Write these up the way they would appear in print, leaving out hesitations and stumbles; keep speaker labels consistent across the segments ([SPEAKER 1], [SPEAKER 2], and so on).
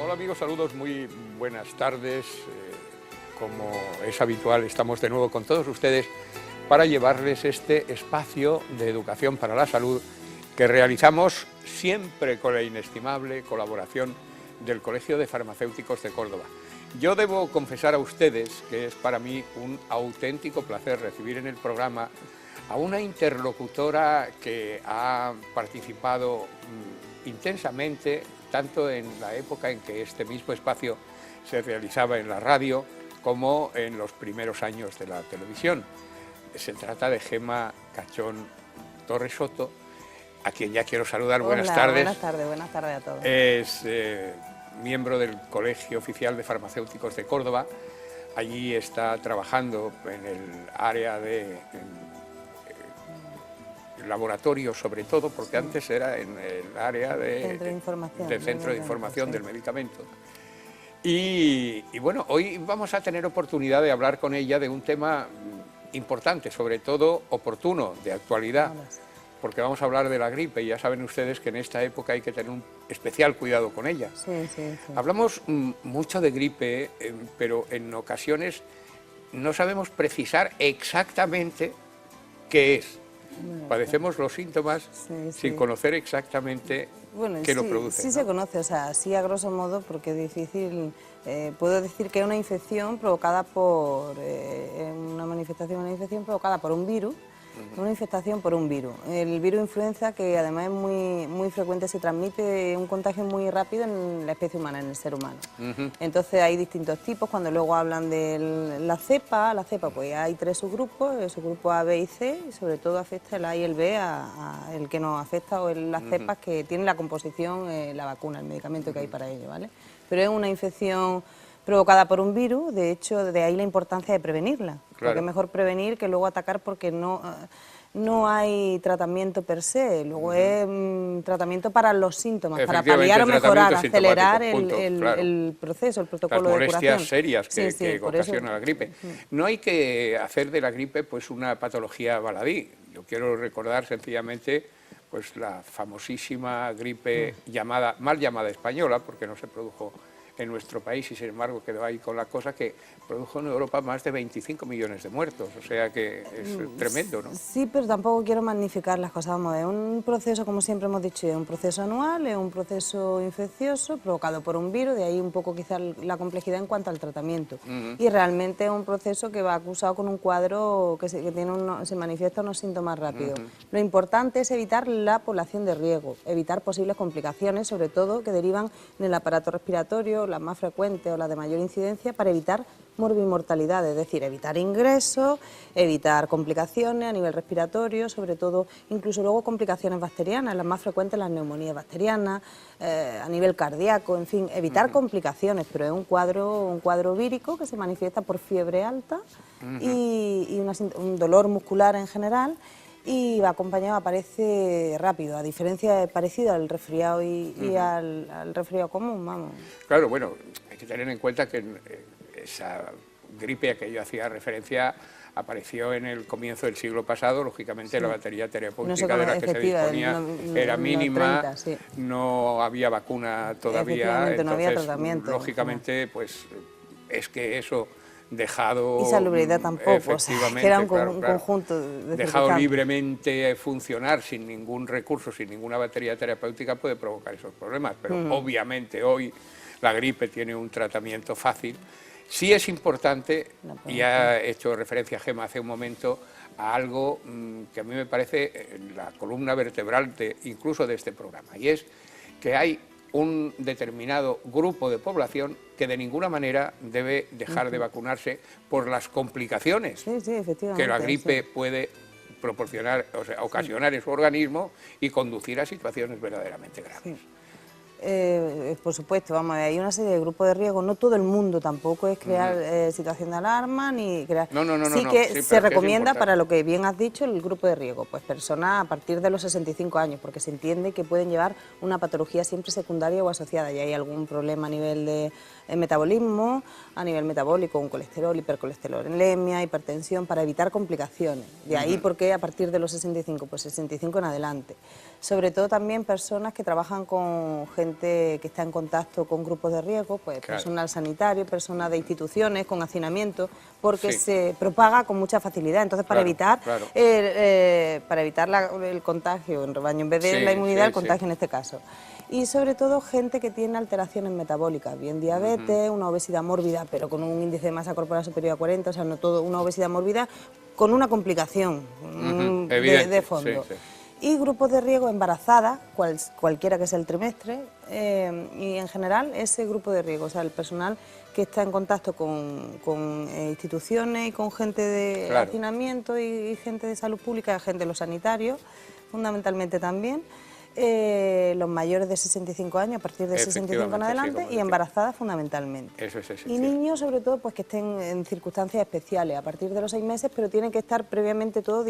[SPEAKER 1] Hola amigos, saludos, muy buenas tardes. Como es habitual, estamos de nuevo con todos ustedes para llevarles este espacio de educación para la salud que realizamos siempre con la inestimable colaboración del Colegio de Farmacéuticos de Córdoba. Yo debo confesar a ustedes que es para mí un auténtico placer recibir en el programa a una interlocutora que ha participado intensamente, tanto en la época en que este mismo espacio se realizaba en la radio, como en los primeros años de la televisión. Se trata de Gemma Cachón Torres Soto, a quien ya quiero saludar.
[SPEAKER 2] Hola,
[SPEAKER 1] buenas tardes.
[SPEAKER 2] Buenas tardes a todos.
[SPEAKER 1] Es miembro del Colegio Oficial de Farmacéuticos de Córdoba. Allí está trabajando en el área de laboratorio, sobre todo, porque sí, antes era en el área del Centro de Información del Medicamento. Y bueno, hoy vamos a tener oportunidad de hablar con ella de un tema importante, sobre todo oportuno, de actualidad, porque vamos a hablar de la gripe y ya saben ustedes que en esta época hay que tener un especial cuidado con ella.
[SPEAKER 2] Sí.
[SPEAKER 1] Hablamos mucho de gripe, pero en ocasiones no sabemos precisar exactamente qué es. Padecemos los síntomas sin conocer exactamente qué lo produce.
[SPEAKER 2] Sí, ¿no? Se conoce, o sea, sí a grosso modo, porque es difícil. Puedo decir que es una infección provocada por una infección provocada por un virus. Una infectación por un virus. El virus influenza, que además es muy frecuente, se transmite un contagio muy rápido en la especie humana, en el ser humano. Entonces hay distintos tipos. Cuando luego hablan de la cepa pues hay tres subgrupos, el subgrupo A, B y C, y sobre todo afecta el A y el B el que nos afecta, o las cepas que tienen la composición, la vacuna, el medicamento que hay para ello, ¿vale? Pero es una infección provocada por un virus, de hecho, de ahí la importancia de prevenirla. Claro. Porque es mejor prevenir que luego atacar, porque no hay tratamiento per se, luego es tratamiento para los síntomas, para paliar o mejorar, acelerar el proceso, el protocolo de curación.
[SPEAKER 1] Las molestias serias que ocasiona la gripe. No hay que hacer de la gripe pues una patología baladí. Yo quiero recordar sencillamente pues la famosísima gripe mal llamada española, porque no se produjo en nuestro país y sin embargo quedó ahí con la cosa, que produjo en Europa más de 25 millones de muertos, o sea que es tremendo, ¿no?
[SPEAKER 2] Sí, pero tampoco quiero magnificar las cosas. Vamos, es un proceso, como siempre hemos dicho, es un proceso anual, es un proceso infeccioso provocado por un virus, de ahí un poco quizás la complejidad en cuanto al tratamiento. Y realmente es un proceso que va acusado con un cuadro que se manifiesta unos síntomas rápidos. Lo importante es evitar la población de riesgo, evitar posibles complicaciones, sobre todo que derivan en el aparato respiratorio, las más frecuentes o las de mayor incidencia, para evitar morbimortalidad, es decir, evitar ingresos, evitar complicaciones a nivel respiratorio, sobre todo incluso luego complicaciones bacterianas, las más frecuentes las neumonías bacterianas, a nivel cardíaco, en fin, evitar complicaciones, pero es un cuadro vírico que se manifiesta por fiebre alta y un dolor muscular en general, y va acompañado, aparece rápido, a diferencia parecido al resfriado y al resfriado común, vamos.
[SPEAKER 1] Claro, bueno, hay que tener en cuenta que esa gripe a que yo hacía referencia apareció en el comienzo del siglo pasado. Lógicamente la batería terapéutica de la que se disponía era mínima, 30, no había vacuna todavía, entonces,
[SPEAKER 2] no había tratamiento,
[SPEAKER 1] lógicamente pues es que eso dejado...
[SPEAKER 2] Y salubridad tampoco,
[SPEAKER 1] efectivamente,
[SPEAKER 2] o sea, que era un conjunto de
[SPEAKER 1] dejado libremente funcionar sin ningún recurso, sin ninguna batería terapéutica, puede provocar esos problemas, pero obviamente hoy la gripe tiene un tratamiento fácil. Sí es importante, y ha hecho referencia Gemma hace un momento, a algo que a mí me parece la columna vertebral incluso de este programa, y es que hay un determinado grupo de población que de ninguna manera debe dejar de vacunarse por las complicaciones que la gripe puede proporcionar, o sea, ocasionar en su organismo y conducir a situaciones verdaderamente graves.
[SPEAKER 2] Por supuesto, vamos, hay una serie de grupos de riesgo, no todo el mundo tampoco es crear situación de alarma ni crear... se recomienda para lo que bien has dicho el grupo de riesgo, pues personas a partir de los 65 años, porque se entiende que pueden llevar una patología siempre secundaria o asociada, y hay algún problema a nivel de metabolismo, a nivel metabólico, un colesterol, hipercolesterolemia, hipertensión, para evitar complicaciones. De ahí porque a partir de los 65, pues 65 en adelante. sobre todo también personas que trabajan con gente que está en contacto con grupos de riesgo, pues personal sanitario, personas de instituciones con hacinamiento, porque se propaga con mucha facilidad. Entonces, para evitar el contagio en rebaño, en vez de la inmunidad, el contagio en este caso. Y sobre todo gente que tiene alteraciones metabólicas, bien diabetes, una obesidad mórbida, pero con un índice de masa corporal superior a 40, o sea, no todo, una obesidad mórbida con una complicación de fondo. Y grupos de riesgo embarazadas, cualquiera que sea el trimestre, y en general ese grupo de riesgo, o sea, el personal que está en contacto con instituciones y con gente de hacinamiento y gente de salud pública, gente de los sanitarios, fundamentalmente también. Los mayores de 65 años, a partir de 65 en adelante, y embarazadas fundamentalmente.
[SPEAKER 1] Eso es esencial.
[SPEAKER 2] Y niños, sobre todo, pues que estén en circunstancias especiales, a partir de los 6 meses, pero tienen que estar previamente todo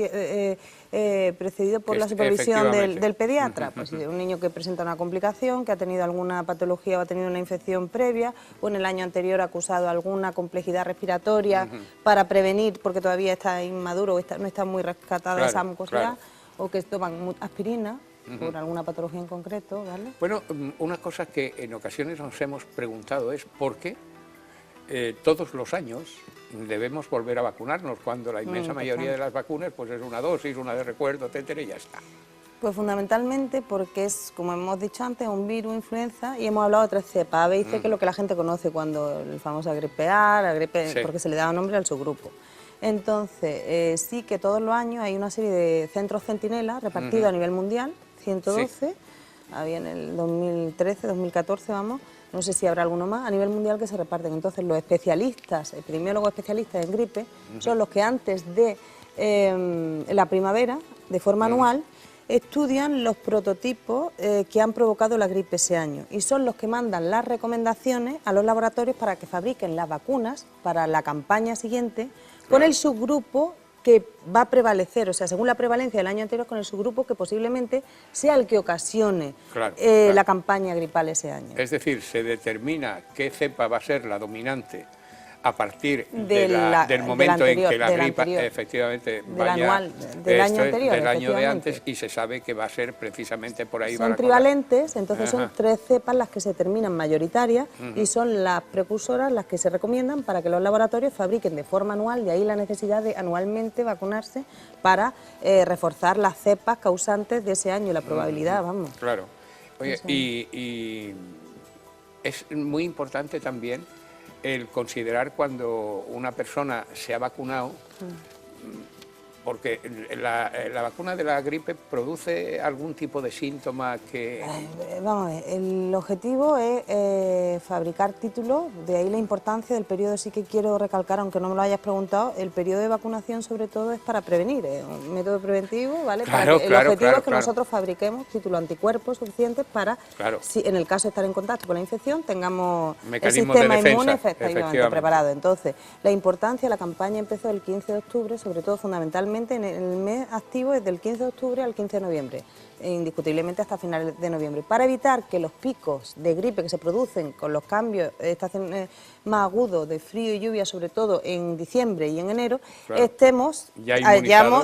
[SPEAKER 2] precedido por la supervisión del pediatra. Pues si un niño que presenta una complicación, que ha tenido alguna patología o ha tenido una infección previa, o en el año anterior ha acusado alguna complejidad respiratoria para prevenir, porque todavía está inmaduro, no está muy rescatada esa mucosidad, o que toman aspirina, por alguna patología en concreto, ¿vale?
[SPEAKER 1] Bueno, una cosa que en ocasiones nos hemos preguntado es por qué todos los años debemos volver a vacunarnos, cuando la inmensa mayoría de las vacunas pues es una dosis, una de recuerdo, etcétera, y ya está.
[SPEAKER 2] Pues fundamentalmente porque es, como hemos dicho antes, un virus influenza, y hemos hablado de 3 cepas, A, B y C, que es lo que la gente conoce cuando el famoso gripe A, la gripe, porque se le da nombre al subgrupo. Entonces, sí que todos los años hay una serie de centros centinelas repartidos a nivel mundial, 112, había en el 2013, 2014, vamos, no sé si habrá alguno más, a nivel mundial que se reparten. Entonces los especialistas, epidemiólogos especialistas en gripe, son los que antes de la primavera, de forma anual, estudian los prototipos que han provocado la gripe ese año, y son los que mandan las recomendaciones a los laboratorios para que fabriquen las vacunas para la campaña siguiente con el subgrupo que va a prevalecer, o sea, según la prevalencia del año anterior, con el subgrupo que posiblemente sea el que ocasione la campaña gripal ese año.
[SPEAKER 1] Es decir, se determina qué cepa va a ser la dominante a partir del momento en que la gripe efectivamente vaya
[SPEAKER 2] del año anterior,
[SPEAKER 1] del año de antes, y se sabe que va a ser precisamente por ahí.
[SPEAKER 2] Son trivalentes, entonces son 3 cepas las que se determinan mayoritarias y son las precursoras las que se recomiendan para que los laboratorios fabriquen de forma anual, de ahí la necesidad de anualmente vacunarse para reforzar las cepas causantes de ese año, la probabilidad, vamos.
[SPEAKER 1] Claro. Oye, y es muy importante también el considerar cuando una persona se ha vacunado, porque la vacuna de la gripe produce algún tipo de síntoma que...
[SPEAKER 2] Vamos a ver, el objetivo es fabricar títulos, de ahí la importancia del periodo. Sí que quiero recalcar, aunque no me lo hayas preguntado, el periodo de vacunación sobre todo es para prevenir, es un método preventivo, ¿vale? El objetivo es que nosotros fabriquemos títulos anticuerpos suficientes para, si en el caso de estar en contacto con la infección, tengamos el sistema inmune efectivamente preparado. Entonces, la importancia, la campaña empezó el 15 de octubre, sobre todo fundamentalmente en el mes activo es del 15 de octubre al 15 de noviembre, indiscutiblemente hasta finales de noviembre, para evitar que los picos de gripe que se producen con los cambios más agudos de frío y lluvia, sobre todo en diciembre y en enero, hayamos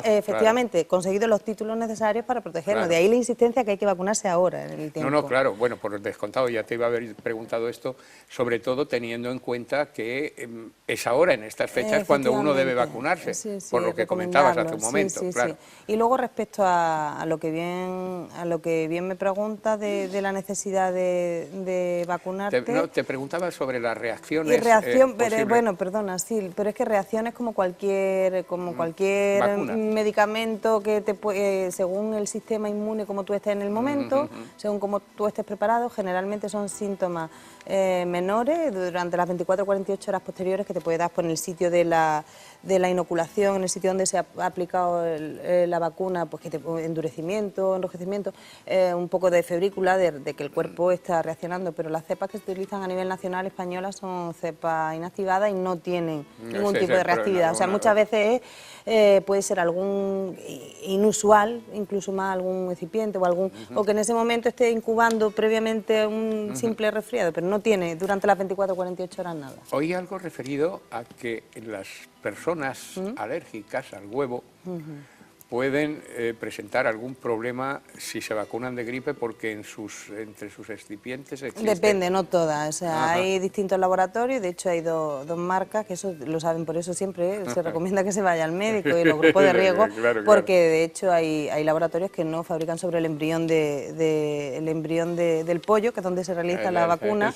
[SPEAKER 2] efectivamente conseguido los títulos necesarios para protegernos. De ahí la insistencia que hay que vacunarse ahora en el tiempo.
[SPEAKER 1] No, claro, bueno, por descontado, ya te iba a haber preguntado esto, sobre todo teniendo en cuenta que es ahora, en estas fechas, cuando uno debe vacunarse, por lo que comentabas hace un momento.
[SPEAKER 2] Y luego respecto a lo que bien me pregunta de la necesidad de vacunarte...
[SPEAKER 1] Te preguntaba sobre las reacciones.
[SPEAKER 2] Bueno, perdona, sí, pero es que reacciones como cualquier medicamento que según el sistema inmune, como tú estés en el momento, según como tú estés preparado, generalmente son síntomas menores durante las 24 o 48 horas posteriores que te puede dar por el sitio de la inoculación, en el sitio donde se ha aplicado la vacuna, pues que endurecimiento, enrojecimiento, un poco de febrícula, de que el cuerpo está reaccionando, pero las cepas que se utilizan a nivel nacional españolas son cepas inactivadas y no tienen ningún tipo de reactividad. O sea, muchas veces puede ser algún inusual, incluso más algún excipiente o que en ese momento esté incubando previamente un simple resfriado, pero no tiene durante las 24 o 48 horas nada.
[SPEAKER 1] Oí algo referido a que las personas alérgicas al huevo pueden presentar algún problema si se vacunan de gripe, porque entre sus recipientes existe...
[SPEAKER 2] Depende, no todas. O sea,
[SPEAKER 1] Ajá.
[SPEAKER 2] hay distintos laboratorios, de hecho hay dos marcas, que eso lo saben, por eso siempre se recomienda que se vaya al médico y los grupos de riesgo,
[SPEAKER 1] Claro,
[SPEAKER 2] porque de hecho hay laboratorios que no fabrican sobre el embrión del pollo, que es donde se realiza la vacuna,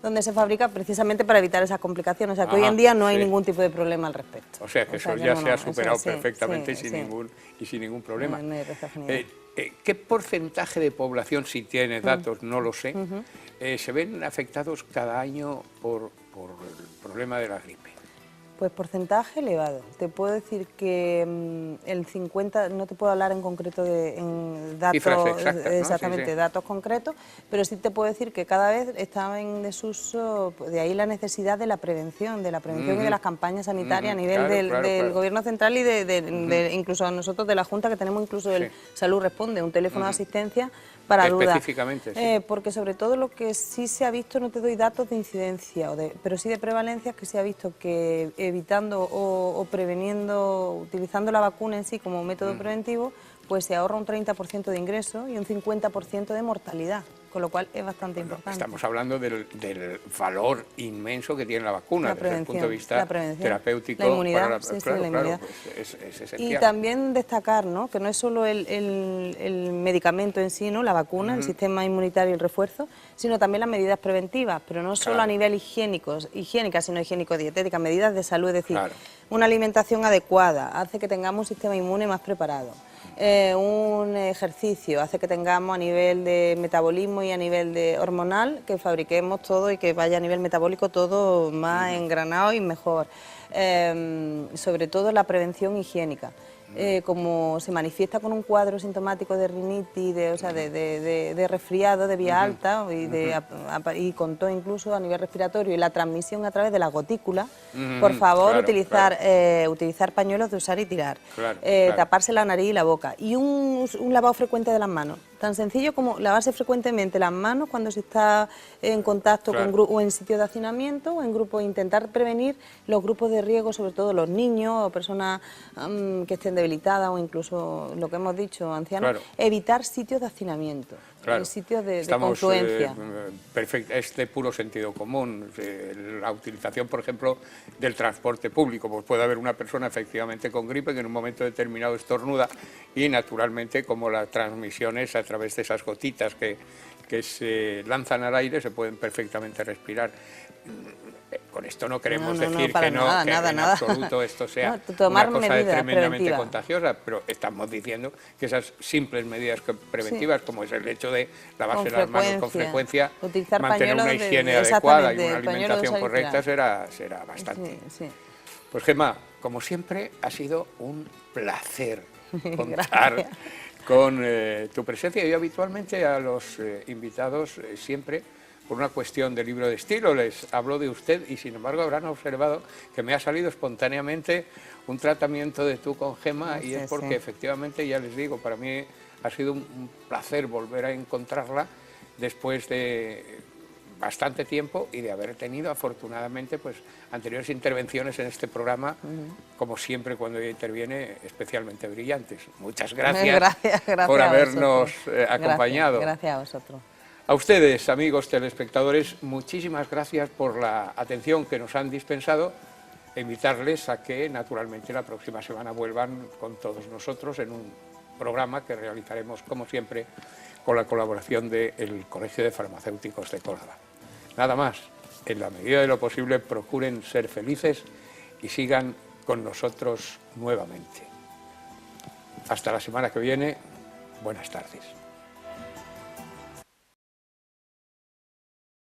[SPEAKER 2] donde se fabrica precisamente para evitar esas complicaciones. O sea, que hoy en día no hay ningún tipo de problema al respecto.
[SPEAKER 1] O sea, que eso ya se ha superado perfectamente sin ningún problema.
[SPEAKER 2] No hay rezagonidad.
[SPEAKER 1] ¿Qué porcentaje de población, si tiene datos, no lo sé, se ven afectados cada año por el problema de la gripe?
[SPEAKER 2] Pues porcentaje elevado. Te puedo decir que el 50, no te puedo hablar en concreto en datos,
[SPEAKER 1] cifras exactas, ¿no?
[SPEAKER 2] exactamente, datos concretos, pero sí te puedo decir que cada vez está en desuso, de ahí la necesidad de la prevención y de las campañas sanitarias a nivel del Gobierno central y incluso nosotros de la Junta, que tenemos incluso el Salud Responde, un teléfono de asistencia para dudas.
[SPEAKER 1] Específicamente, sí.
[SPEAKER 2] Porque sobre todo lo que sí se ha visto, no te doy datos de incidencia, pero sí de prevalencia, que se ha visto que evitando o preveniendo, utilizando la vacuna en sí como método preventivo, pues se ahorra un 30% de ingreso y un 50% de mortalidad, con lo cual es bastante importante.
[SPEAKER 1] Estamos hablando del valor inmenso que tiene la vacuna desde el punto de vista terapéutico.
[SPEAKER 2] La inmunidad, la inmunidad.
[SPEAKER 1] Pues es esencial.
[SPEAKER 2] Y también destacar, ¿no?, que no es solo el medicamento en sí, ¿no?, la vacuna, el sistema inmunitario y el refuerzo, sino también las medidas preventivas, pero no solo a nivel higiénicas, sino higiénico-dietéticas, medidas de salud, es decir, una alimentación adecuada hace que tengamos un sistema inmune más preparado. Un ejercicio hace que tengamos a nivel de metabolismo y a nivel de hormonal, que fabriquemos todo y que vaya a nivel metabólico todo más engranado y mejor. Sobre todo la prevención higiénica. Como se manifiesta con un cuadro sintomático de rinitis, de resfriado de vía alta y con todo incluso a nivel respiratorio y la transmisión a través de la gotícula, por favor utilizar pañuelos de usar y tirar, taparse la nariz y la boca y un lavado frecuente de las manos. Tan sencillo como lavarse frecuentemente las manos cuando se está en contacto con o en sitios de hacinamiento o en grupos, intentar prevenir los grupos de riesgo, sobre todo los niños o personas que estén debilitadas o incluso, lo que hemos dicho, ancianos, evitar sitios de hacinamiento. Sitios de confluencia.
[SPEAKER 1] Es de puro sentido común. La utilización, por ejemplo, del transporte público. Pues puede haber una persona efectivamente con gripe que en un momento determinado estornuda y naturalmente, como la transmisión es a través de esas gotitas que se lanzan al aire, se pueden perfectamente respirar. Con esto no queremos decir que en absoluto esto sea una cosa tremendamente contagiosa, pero estamos diciendo que esas simples medidas preventivas, como es el hecho de lavarse las manos con frecuencia, mantener una higiene adecuada y una alimentación correcta, será bastante. Pues Gemma, como siempre, ha sido un placer contar con tu presencia. Yo habitualmente a los invitados siempre, por una cuestión de libro de estilo, les hablo de usted y sin embargo habrán observado que me ha salido espontáneamente un tratamiento de tú con Gemma y es porque efectivamente, ya les digo, para mí ha sido un placer volver a encontrarla después de bastante tiempo y de haber tenido afortunadamente pues anteriores intervenciones en este programa, como siempre cuando ella interviene, especialmente brillantes. Muchas gracias, por habernos acompañado.
[SPEAKER 2] Gracias a vosotros.
[SPEAKER 1] A ustedes, amigos telespectadores, muchísimas gracias por la atención que nos han dispensado e invitarles a que, naturalmente, la próxima semana vuelvan con todos nosotros en un programa que realizaremos, como siempre, con la colaboración del Colegio de Farmacéuticos de Córdoba. Nada más, en la medida de lo posible, procuren ser felices y sigan con nosotros nuevamente. Hasta la semana que viene, buenas tardes.